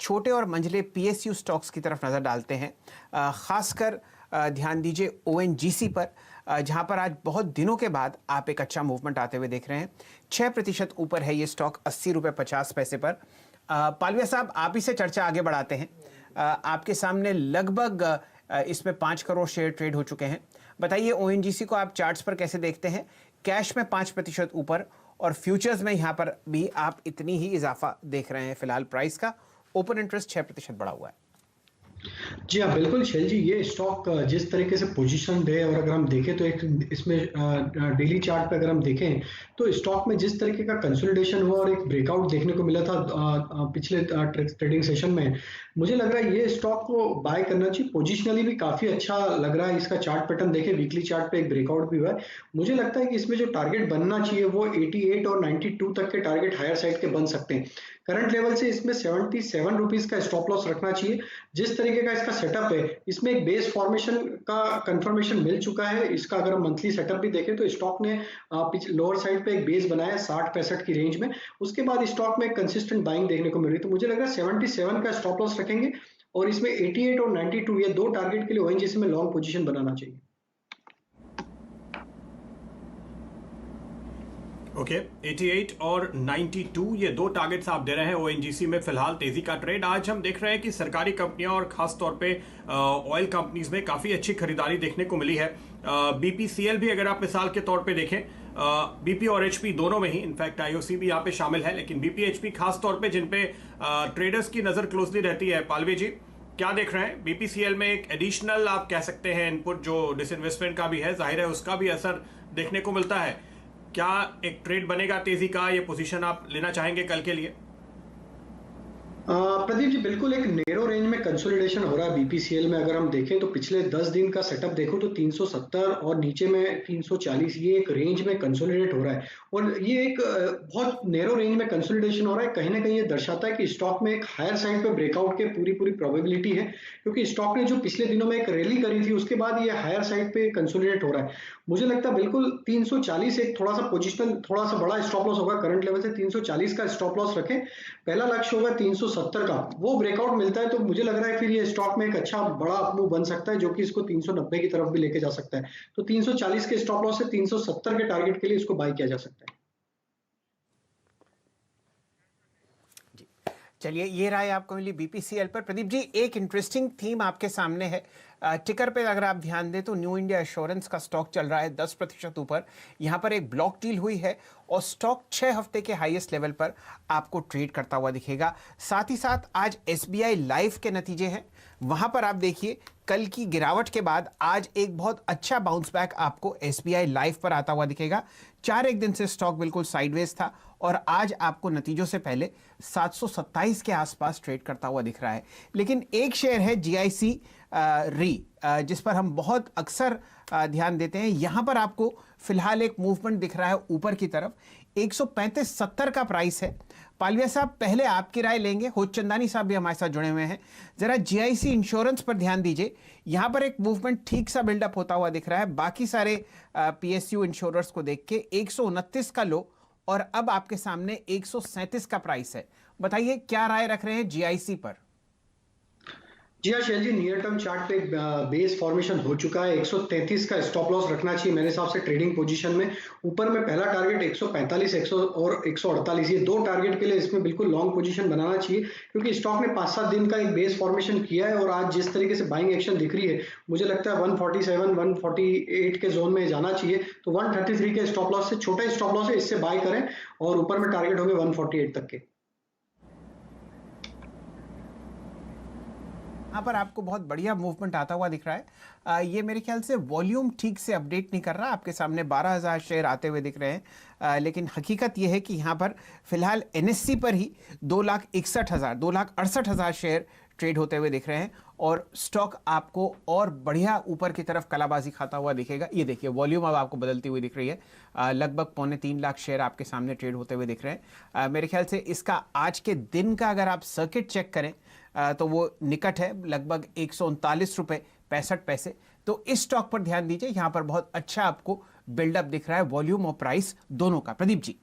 छोटे और मंझले PSU stocks की तरफ नज़र डालते हैं। खासकर ध्यान दीजिए ओएनजीसी पर, जहां पर आज बहुत दिनों के बाद आप एक अच्छा मूवमेंट आते हुए देख रहे हैं। 6% ऊपर है ये स्टॉक, 80 रुपये 50 पैसे पर। पालविया साहब, आप ही से चर्चा आगे बढ़ाते हैं। आपके सामने लगभग इसमें 5 करोड़ शेयर ट्रेड हो चुके हैं। बताइए ओएनजीसी को आप चार्ट्स पर कैसे देखते हैं? कैश में 5% ऊपर और फ्यूचर्स में यहाँ पर भी आप इतनी ही इजाफा देख रहे हैं। फिलहाल प्राइस का ओपन इंटरेस्ट 6% बढ़ा हुआ है। जी हाँ, बिल्कुल शैल जी, ये स्टॉक जिस तरीके से पोजीशन है और अगर हम देखें तो एक इसमें डेली चार्ट पे अगर हम देखें तो स्टॉक में जिस तरीके का कंसोलिडेशन हुआ और एक ब्रेकआउट देखने को मिला था पिछले ट्रेडिंग सेशन में, मुझे लग रहा है ये स्टॉक को बाय करना चाहिए। पोजिशनली भी काफी अच्छा लग रहा है। इसका चार्ट पैटर्न देखें, वीकली चार्ट पे एक ब्रेकआउट भी हुआ है। मुझे लगता है कि इसमें जो टारगेट बनना चाहिए वो 88 और 92 तक के टारगेट हायर साइड के बन सकते हैं। करंट लेवल से इसमें 77 रुपीज का स्टॉप लॉस रखना चाहिए। जिस तरीके का इसका सेटअप है, इसमें एक बेस फॉर्मेशन का कंफर्मेशन मिल चुका है। इसका अगर हम मंथली सेटअप भी देखें तो स्टॉक ने लोअर साइड पे एक बेस बनाया 60-65 की रेंज में। उसके बाद स्टॉक में कंसिस्टेंट बाइंग देखने को मिल रही है। तो मुझे लग रहा है 77 का स्टॉप लॉस रखेंगे और इसमें 88 और 92 ये दो टारगेट के लिए ओएनजीसी में लॉन्ग पोजीशन बनाना चाहिए। ओके, 88 और 92 ये दो टारगेट्स आप दे रहे हैं ओएनजीसी में। फिलहाल तेजी का ट्रेड आज हम देख रहे हैं कि सरकारी कंपनियां और खास तौर पे ऑयल कंपनीज में काफी अच्छी खरीदारी देखने को मिली है। बीपीसीएल भी अगर आप मिसाल के तौर पे देखें, बीपी और एचपी दोनों में ही, इनफैक्ट आईओसी भी यहाँ पे शामिल है, लेकिन बीपी एचपी खास तौर पे जिन पे ट्रेडर्स की नजर क्लोजली रहती है। पालवे जी, क्या देख रहे हैं? बीपीसीएल में एक एडिशनल आप कह सकते हैं इनपुट जो डिसइन्वेस्टमेंट का भी है, जाहिर है उसका भी असर देखने को मिलता है। क्या एक ट्रेड बनेगा तेजी का? ये पोजीशन आप लेना चाहेंगे कल के लिए? प्रदीप जी, बिल्कुल एक नेरो रेंज में कंसोलिडेशन हो रहा है बीपीसीएल में। अगर हम देखें तो पिछले 10 दिन का सेटअप देखो तो 370 और नीचे में 340, ये एक रेंज में कंसोलिडेट हो रहा है। और ये एक बहुत नेरो रेंज में कंसोलिडेशन हो रहा है। कहीं ना कहीं ये दर्शाता है कि स्टॉक में एक हायर साइड पे ब्रेकआउट के पूरी पूरी प्रोबेबिलिटी है, क्योंकि स्टॉक ने जो पिछले दिनों में एक रैली करी थी उसके बाद ये हायर साइड पे कंसोलिडेट हो रहा है। मुझे लगता है बिल्कुल 340 एक थोड़ा सा पोजिशनल, थोड़ा सा बड़ा स्टॉप लॉस होगा। करंट लेवल से 340 का स्टॉप लॉस रखें। पहला लक्ष्य होगा 370 का, वो ब्रेकआउट मिलता है तो मुझे लग रहा है फिर ये स्टॉक में एक अच्छा बड़ा अपमूव बन सकता है, जो कि इसको 390 की तरफ भी लेके जा सकता है। तो 340 के स्टॉप लॉस से 370 के टारगेट के लिए इसको बाय किया जा सकता है। चलिए, ये राय आपको मिली बीपीसीएल पर। प्रदीप जी, एक इंटरेस्टिंग थीम आपके सामने है। टिकर पे अगर आप ध्यान दें तो न्यू इंडिया एश्योरेंस का स्टॉक चल रहा है 10% ऊपर। यहाँ पर एक ब्लॉक डील हुई है और स्टॉक 6 हफ्ते के हाईएस्ट लेवल पर आपको ट्रेड करता हुआ दिखेगा। साथ ही साथ आज एसबीआई लाइफ के नतीजे हैं, वहां पर आप देखिए कल की गिरावट के बाद आज एक बहुत अच्छा बाउंस बैक आपको एसबीआई लाइफ पर आता हुआ दिखेगा। 4 दिन से स्टॉक बिल्कुल साइडवेज था और आज आपको नतीजों से पहले 727 के आसपास ट्रेड करता हुआ दिख रहा है। लेकिन एक शेयर है जीआईसी री, जिस पर हम बहुत अक्सर ध्यान देते हैं। यहां पर आपको फिलहाल एक मूवमेंट दिख रहा है ऊपर की तरफ। 135.70 का प्राइस है। पालविया साहब, पहले आपकी राय लेंगे। होचंदानी साहब भी हमारे साथ जुड़े हुए हैं। जरा जीआईसी इंश्योरेंस पर ध्यान दीजिए। यहां पर एक मूवमेंट ठीक सा बिल्डअप होता हुआ दिख रहा है। बाकी सारे पीएसयू इंश्योरर्स को देख के 129 का लो और अब आपके सामने 137 का प्राइस है। बताइए क्या राय रख रहे हैं जीआईसी पर? जी हाँ शैल जी, नियर टर्म चार्ट पे बेस फॉर्मेशन हो चुका है। 133 का स्टॉप लॉस रखना चाहिए मेरे हिसाब से ट्रेडिंग पोजीशन में। ऊपर में पहला टारगेट 145 और 148, ये दो टारगेट के लिए इसमें बिल्कुल लॉन्ग पोजीशन बनाना चाहिए, क्योंकि स्टॉक ने 5-7 दिन का एक बेस फॉर्मेशन किया है और आज जिस तरीके से बाइंग एक्शन दिख रही है, मुझे लगता है 147 148 के जोन में जाना चाहिए। तो 133 के स्टॉप लॉस से, छोटा स्टॉप लॉस है, इससे बाय करें और ऊपर में टारगेट होंगे 148 तक के। यहाँ पर आपको बहुत बढ़िया मूवमेंट आता हुआ दिख रहा है। ये मेरे ख्याल से वॉल्यूम ठीक से अपडेट नहीं कर रहा। आपके सामने 12,000 शेयर आते हुए दिख रहे हैं, लेकिन हकीकत ये है कि यहाँ पर फिलहाल एनएससी पर ही 2,61,000 2,68,000 शेयर ट्रेड होते हुए दिख रहे हैं और स्टॉक आपको और बढ़िया ऊपर की तरफ कलाबाजी खाता हुआ दिखेगा। ये देखिए वॉल्यूम अब आपको बदलती हुई दिख रही है। लगभग 2.25 लाख शेयर आपके सामने ट्रेड होते हुए दिख रहे हैं। मेरे ख्याल से इसका आज के दिन का अगर आप सर्किट चेक करें तो वो निकट है लगभग 139 रुपये 65 पैसे। तो इस स्टॉक पर ध्यान दीजिए, यहां पर बहुत अच्छा आपको बिल्डअप दिख रहा है, वॉल्यूम और प्राइस दोनों का। प्रदीप जी।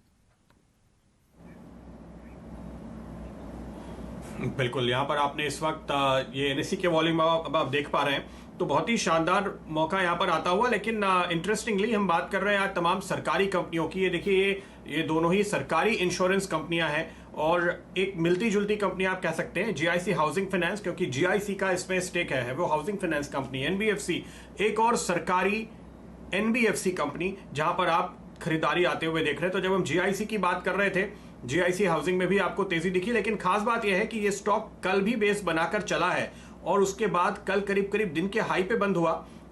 बिल्कुल, यहाँ पर आपने इस वक्त ये एनएससी के वॉल्यूम अब आप देख पा रहे हैं, तो बहुत ही शानदार मौका यहाँ पर आता हुआ। लेकिन इंटरेस्टिंगली हम बात कर रहे हैं आज तमाम सरकारी कंपनियों की। ये देखिए, ये दोनों ही सरकारी इंश्योरेंस कंपनियां हैं और एक मिलती जुलती कंपनी आप कह सकते हैं, जीआईसी हाउसिंग फाइनेंस, क्योंकि जीआईसी का इसमें स्टेक है वो हाउसिंग फाइनेंस कंपनी। एनबीएफसी एक और सरकारी एनबीएफसी कंपनी जहां पर आप खरीदारी आते हुए देख रहे हैं। तो जब हम जीआईसी की बात कर रहे थे, जीआईसी हाउसिंग में भी आपको तेजी दिखी, लेकिन खास बात यह है कि ये स्टॉक कल भी बेस बनाकर चला है और उसके बाद कल करीब करीब दिन के हाई पे बंद हुआ।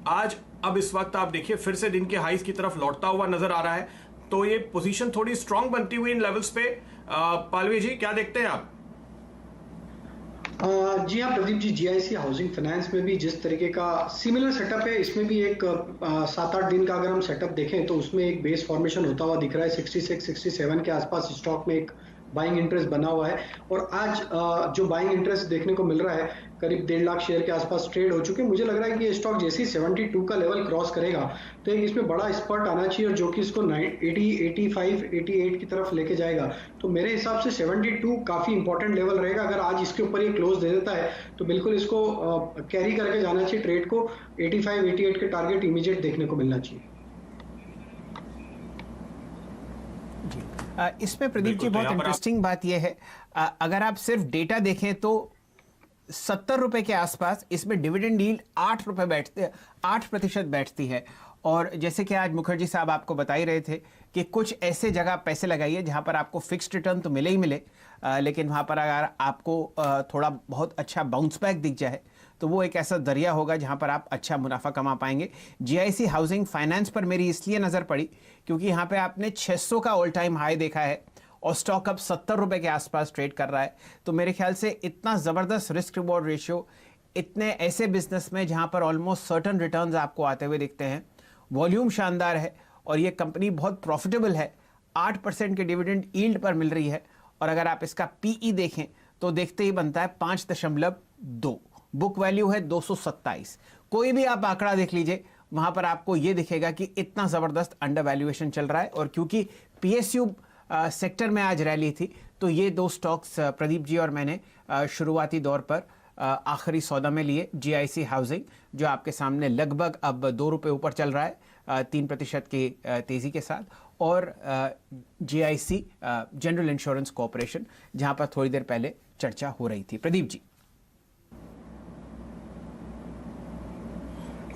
आज अब इस वक्त आप देखिए फिर से दिन के हाईज की तरफ लौटता हुआ नजर आ रहा है, तो ये पोजीशन थोड़ी स्ट्रांग बनती हुई इन लेवल्स पे। पालवी जी, क्या देखते हैं आप? जी हाँ Pradeep ji, GIC housing finance में भी जिस तरीके का सिमिलर सेटअप है, इसमें भी एक 7-8 दिन का अगर हम सेटअप देखें तो उसमें एक बेस फॉर्मेशन होता हुआ दिख रहा है। 66-67 के आसपास स्टॉक में एक बाइंग इंटरेस्ट बना हुआ है और आज जो बाइंग इंटरेस्ट देखने को मिल रहा है करीब 1.5 लाख शेयर के आसपास ट्रेड हो चुके हैं। मुझे लग रहा है कि ये स्टॉक जैसे ही 72 का लेवल क्रॉस करेगा तो एक इसमें बड़ा स्पर्ट आना चाहिए और जो कि इसको 80, 85, 88 की तरफ लेके जाएगा। तो मेरे हिसाब से 72 काफी इंपॉर्टेंट लेवल रहेगा। अगर आज इसके ऊपर ये क्लोज दे देता है तो बिल्कुल इसको कैरी करके जाना चाहिए ट्रेड को। 85, 88 के टारगेट इमीडिएट देखने को मिलना चाहिए। इसमें प्रदीप जी बहुत इंटरेस्टिंग बात यह है, अगर आप सिर्फ डेटा देखें तो 70 रुपए के आसपास इसमें डिविडेंड यील्ड 8% बैठती है। और जैसे कि आज मुखर्जी साहब आपको बता ही रहे थे कि कुछ ऐसे जगह पैसे लगाइए जहां पर आपको फिक्स्ड रिटर्न तो मिले ही मिले, लेकिन वहां पर अगर आपको थोड़ा बहुत अच्छा बाउंस बैक दिख जाए तो वो एक ऐसा दरिया होगा जहां पर आप अच्छा मुनाफा कमा पाएंगे। जीआईसी हाउसिंग फाइनेंस पर मेरी इसलिए नज़र पड़ी क्योंकि यहाँ पे आपने 600 का ऑल टाइम हाई देखा है और स्टॉक अब 70 रुपए के आसपास ट्रेड कर रहा है। तो मेरे ख्याल से इतना ज़बरदस्त रिस्क रिवॉर्ड रेशियो इतने ऐसे बिजनेस में जहाँ पर ऑलमोस्ट सर्टन रिटर्न्स आपको आते हुए दिखते हैं, वॉल्यूम शानदार है और ये कंपनी बहुत प्रॉफिटेबल है, 8% के डिविडेंड यील्ड पर मिल रही है और अगर आप इसका पीई देखें तो देखते ही बनता है 5.2, बुक वैल्यू है 227। कोई भी आप आंकड़ा देख लीजिए वहां पर आपको ये दिखेगा कि इतना ज़बरदस्त अंडर वैल्यूएशन चल रहा है। और क्योंकि पीएसयू सेक्टर में आज रैली थी तो ये दो स्टॉक्स प्रदीप जी और मैंने शुरुआती दौर पर आखिरी सौदा में लिए। जीआईसी हाउसिंग जो आपके सामने लगभग अब 2 रुपये ऊपर चल रहा है 3% की तेज़ी के साथ, और जीआईसी जनरल इंश्योरेंस कॉरपोरेशन जहां पर थोड़ी देर पहले चर्चा हो रही थी। प्रदीप जी।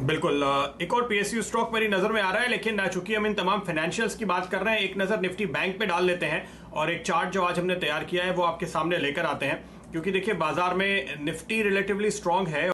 बिल्कुल, एक और पीएसयू स्टॉक मेरी नजर में आ रहा है, लेकिन चूंकि हम इन तमाम फाइनेंशियल्स की बात कर रहे हैं, एक नजर निफ्टी बैंक पे डाल लेते हैं और एक चार्ट जो आज हमने तैयार किया है वो आपके सामने लेकर आते हैं। क्योंकि देखिए बाजार में निफ्टी रिलेटिवली स्ट्रांग है